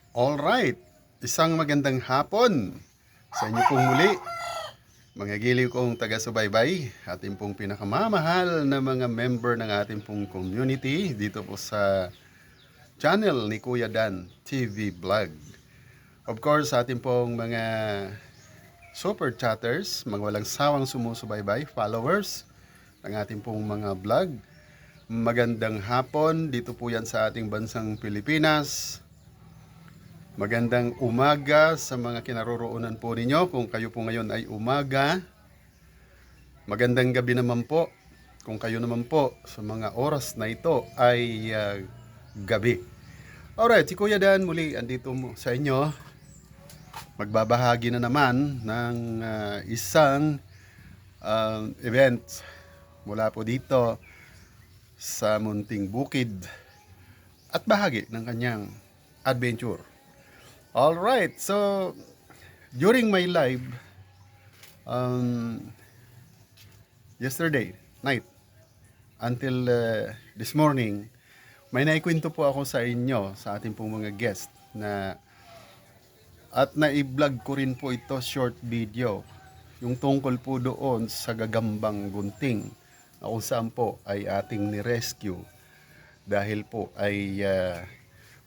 Alright, isang magandang hapon sa inyo pong muli, mga giliw kong taga-subaybay, ating pong pinakamamahal na mga member ng ating pong community dito po sa channel ni Kuya Dan TV Vlog. Of course, ating pong mga super chatters, mga walang sawang sumusubaybay, followers ng ating pong mga vlog. Magandang hapon, dito po yan sa ating bansang Pilipinas. Magandang umaga sa mga kinaroroonan po ninyo kung kayo po ngayon ay umaga. Magandang gabi naman po kung kayo naman po sa mga oras na ito ay gabi. Alright, si Kuya Dan muli andito sa inyo. Magbabahagi na naman ng isang event mula po dito sa Munting Bukid at bahagi ng kanyang adventure. Alright, so during my live yesterday night until this morning, may naikwento po ako sa inyo, sa ating pong mga guest na at na-vlog ko rin po ito short video, yung tungkol po doon sa gagambang gunting na kung saan po ay ating ni-rescue dahil po ay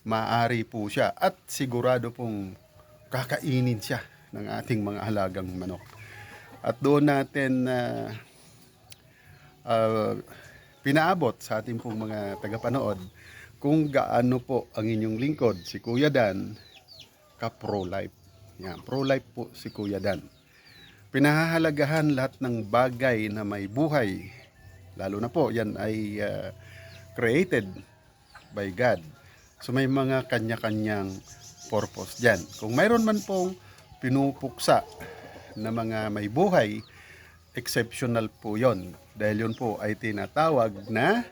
maari po siya at sigurado pong kakainin siya ng ating mga halagang manok. At doon natin pinaabot sa ating pong mga tagapanood kung gaano po ang inyong lingkod, si Kuya Dan, ka-pro-life. Yan, pro-life po si Kuya Dan. Pinahahalagahan lahat ng bagay na may buhay, lalo na po yan ay created by God. So may mga kanya-kanyang purpose dyan. Kung mayroon man pong pinupuksa na mga may buhay, exceptional po yon. Dahil yun po ay tinatawag na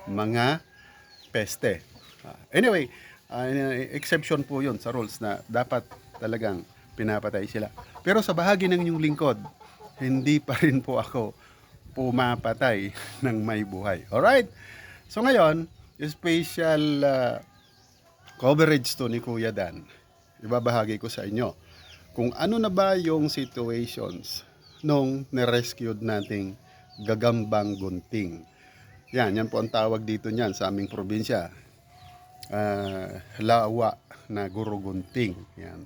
mga peste. Anyway, exception po yon sa rules na dapat talagang pinapatay sila. Pero sa bahagi ng inyong lingkod, hindi pa rin po ako pumapatay ng may buhay. Alright? So ngayon, special coverage to ni Kuya Dan. Ibabahagi ko sa inyo kung ano na ba yung situations nung nirescued nating gagambang gunting. Yan po ang tawag dito niyan sa aming probinsya. Lawa na gurugunting. Yan.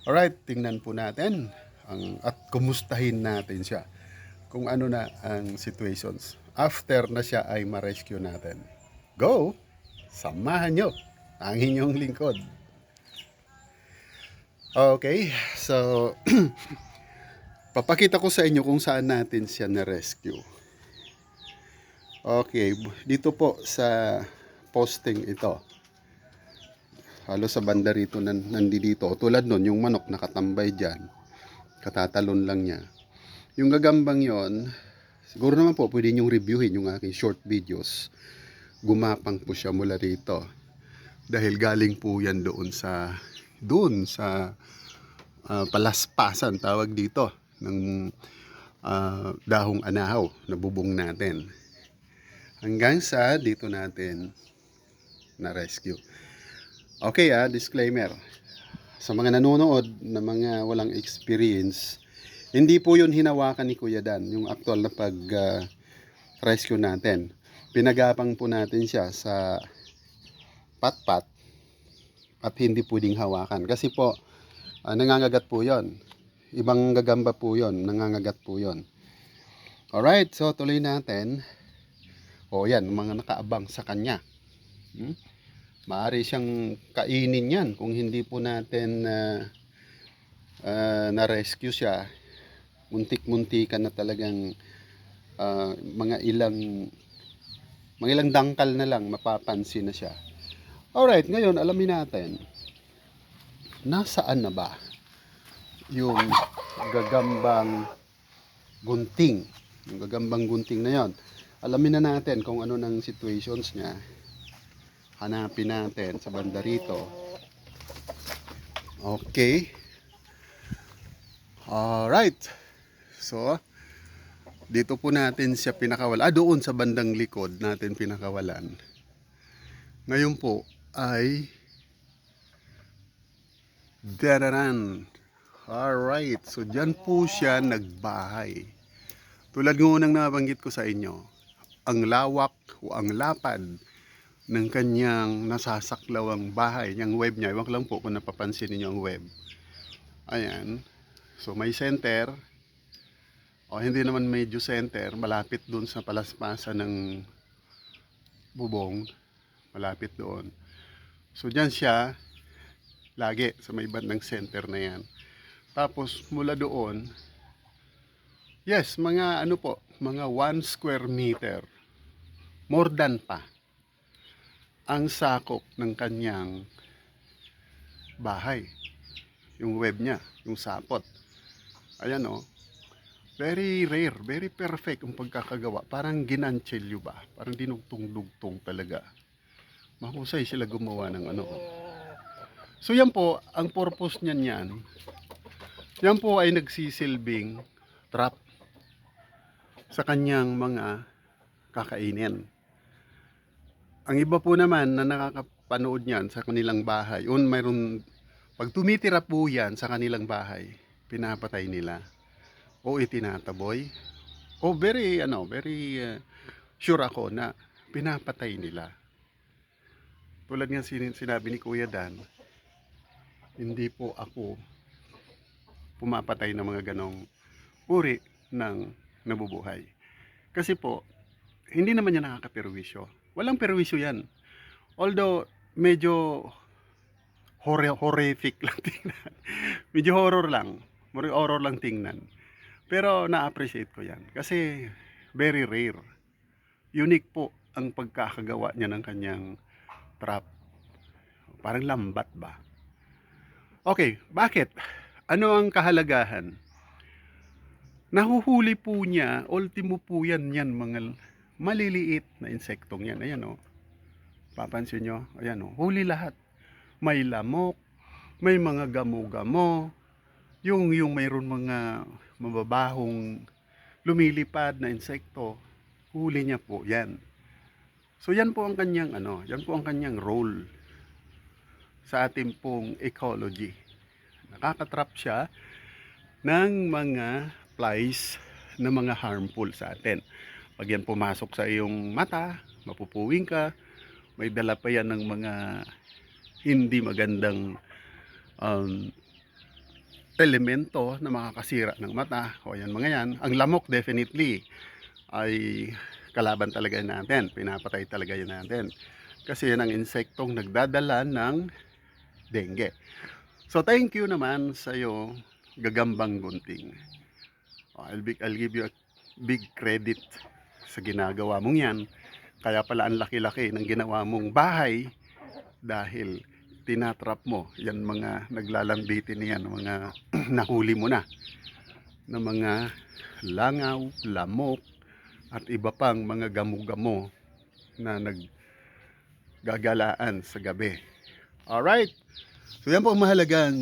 Alright, tingnan po natin at kumustahin natin siya kung ano na ang situations after na siya ay ma-rescue natin. Go! Samahan nyo ang inyong lingkod. Okay, so papakita ko sa inyo kung saan natin siya na-rescue. Okay, dito po sa posting ito. Halos sa banda rito nandito. Tulad nun, yung manok nakatambay dyan. Katatalon lang niya. Yung gagambang yon, siguro naman po pwede nyong reviewin yung aking short videos. Gumapang po siya mula rito. Dahil galing po yan doon sa palaspasan tawag dito ng dahong anahaw na bubong natin. Hanggang sa dito natin na rescue. Okay disclaimer. Sa mga nanonood na mga walang experience, hindi po yun hinawakan ni Kuya Dan, yung actual na pag-rescue natin. Pinagapang po natin siya sa patpat at hindi pwedeng hawakan. Kasi po, nangangagat po yon. Ibang gagamba po yon, nangangagat po yon. Alright, so tuloy natin. O yan, mga nakaabang sa kanya. Maaari siyang kainin yan kung hindi po natin na-rescue siya. Muntik-muntikan na talagang mga ilang dangkal na lang mapapansin na siya. Alright, ngayon alamin natin nasaan na ba yung gagambang gunting. Yung gagambang gunting na yon. Alamin na natin kung ano nang situations niya. Hanapin natin sa banda rito. Okay. Alright. So, dito po natin siya pinakawalan. Doon sa bandang likod natin pinakawalan. Ngayon po ay Dararan. Alright, so dyan po siya nagbahay. Tulad ng unang nabanggit ko sa inyo, ang lawak o ang lapad ng kanyang nasasaklawang bahay, yung web niya. Iwan ko lang po kung napapansin niyo ang web. Ayan. So may center. O hindi naman medyo center, malapit doon sa palaspasan ng bubong. Malapit doon. So dyan siya, lagi sa may bandang center na yan. Tapos mula doon, yes, mga ano po, mga 1 square meter, more than pa, ang sakop ng kanyang bahay. Yung web niya, yung sapot. Ayan o, very rare, very perfect ang pagkakagawa. Parang ginanchilyo ba? Parang dinugtong-dugtong talaga. Mahusay sila gumawa ng ano. So yan po, ang purpose niyan yan. Yan po ay nagsisilbing trap sa kanyang mga kakainin. Ang iba po naman na nakakapanood niyan sa kanilang bahay, mayroon, pag tumitira po yan sa kanilang bahay, pinapatay nila o itinataboy o very sure ako na pinapatay nila. Tulad nga sinabi ni Kuya Dan, hindi po ako pumapatay ng mga ganong uri ng nabubuhay. Kasi po, hindi naman yan nakakaperwisyo. Walang perwisyo yan. Although, medyo horrific lang tingnan. Medyo horror lang tingnan. Pero na-appreciate ko yan. Kasi, very rare. Unique po ang pagkakagawa niya ng kanyang trap. Parang lambat ba? Okay, bakit? Ano ang kahalagahan? Nahuhuli po niya, ultimo po yan mga maliliit na insektong yan. Ayan o. Papansin nyo? Ayan o. Huli lahat. May lamok, may mga gamo-gamo, yung mayroon mga mababahong lumilipad na insekto, huli niya po yan. So yan po ang kanyang yan po ang kanyang role sa ating pong ecology. Nakakatrap siya ng mga flies na mga harmful sa atin. Pag yan pumasok sa iyong mata, mapupuwing ka, may dala pa yan ng mga hindi magandang elemento na makakasira ng mata. O yan mga yan. Ang lamok definitely ay kalaban talaga natin. Pinapatay talaga yan natin. Kasi yan ang insektong nagdadala ng dengue. So thank you naman sa iyo, Gagambang Gunting. I'll give you a big credit sa ginagawa mong yan. Kaya pala ang laki-laki ng ginawa mong bahay dahil tinatrap mo yan mga naglalambitin niyan, mga nahuli mo na ng mga langaw, lamok at iba pang mga gamo-gamo na naggagalaan sa gabi. Alright, so yan po ang mahalagang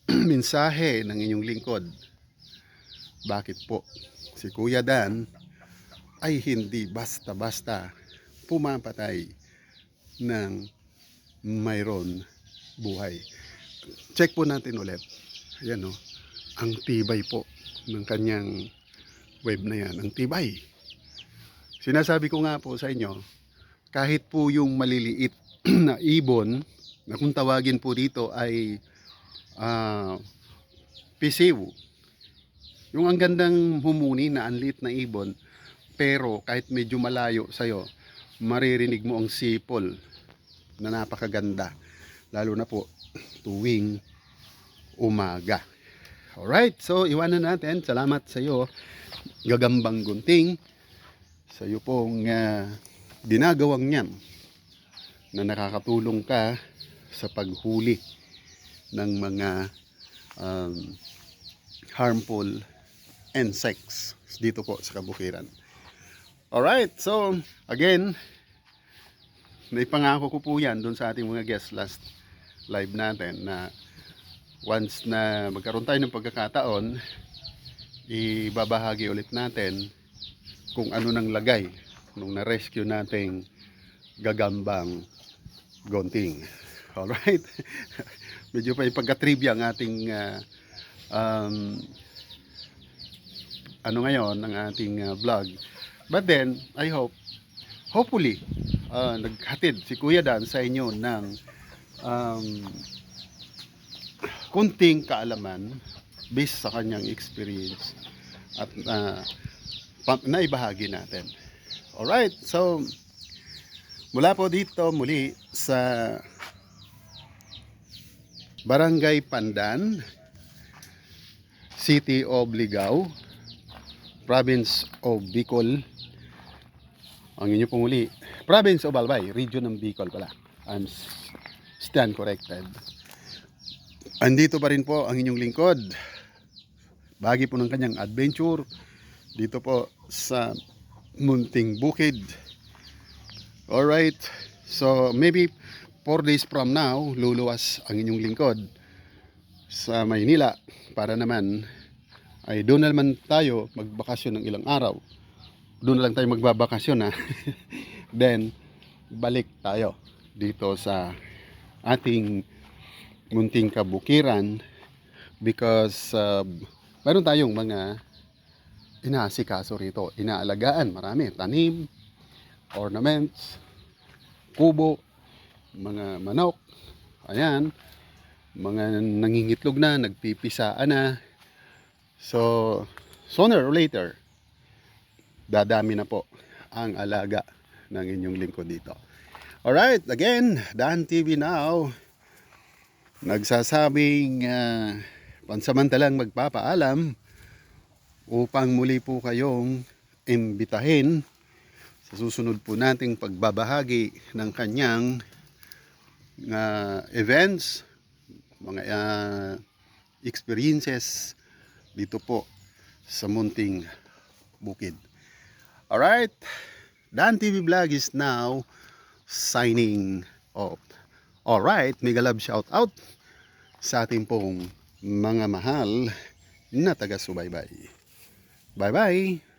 mensahe ng inyong lingkod. Bakit po si Kuya Dan ay hindi basta-basta pumapatay ng mayroon buhay. Check po natin ulit. Ayan o, ang tibay po ng kanyang web na yan. Ang tibay. Sinasabi ko nga po sa inyo, kahit po yung maliliit na ibon, na kung tawagin po dito ay pisiw. Yung ang gandang humuni na anlit na ibon, pero kahit medyo malayo sa'yo, maririnig mo ang sipol na napakaganda. Lalo na po tuwing umaga. Alright, so iwanan natin. Salamat sa iyo, Gagambang Gunting, sa iyo pong ginagawang yan na nakakatulong ka sa paghuli ng mga harmful insects dito po sa kabukiran. Alright, so again, naipangako ko po yan doon sa ating mga guests last live natin na once na magkaroon tayo ng pagkakataon, ibabahagi ulit natin kung ano nang lagay nung na-rescue nating Gagambang Gunting. Alright? Medyo pa ipagka-trivia ang ating ano ngayon, ang ating vlog. But then, I hope, hopefully, naghatid si Kuya Dan sa inyo ng kunting kaalaman based sa kanyang experience at naibahagi natin. Alright, so mula po dito muli sa Barangay Pandan, City of Ligao, Province of Bicol. Ang inyo pong muli, Province of Albay, Region ng Bicol pala. I'm stand corrected. Andito pa rin po ang inyong lingkod. Bahagi po ng kanyang adventure dito po sa Munting Bukid. Alright, so maybe 4 days from now, luluwas ang inyong lingkod sa Maynila para naman ay doon na naman tayo magbakasyon ng ilang araw. Doon na lang tayo magbabakasyon ha. Then, balik tayo dito sa ating munting kabukiran because meron tayong mga inaasikaso rito, inaalagaan, marami, tanim, ornaments, kubo, mga manok, ayan, mga nangingitlog na, nagpipisaan na. So, sooner or later, dadami na po ang alaga ng inyong lingkod dito. Alright, again, Dan TV Now, nagsasabing pansamantalang magpapaalam upang muli po kayong imbitahin sa susunod po nating pagbabahagi ng kanyang events, mga experiences dito po sa Munting Bukid. Alright, Dan TV Vlog is now signing off. Alright, mega love shout out sa ating pong mga mahal na taga-subaybay. Bye bye!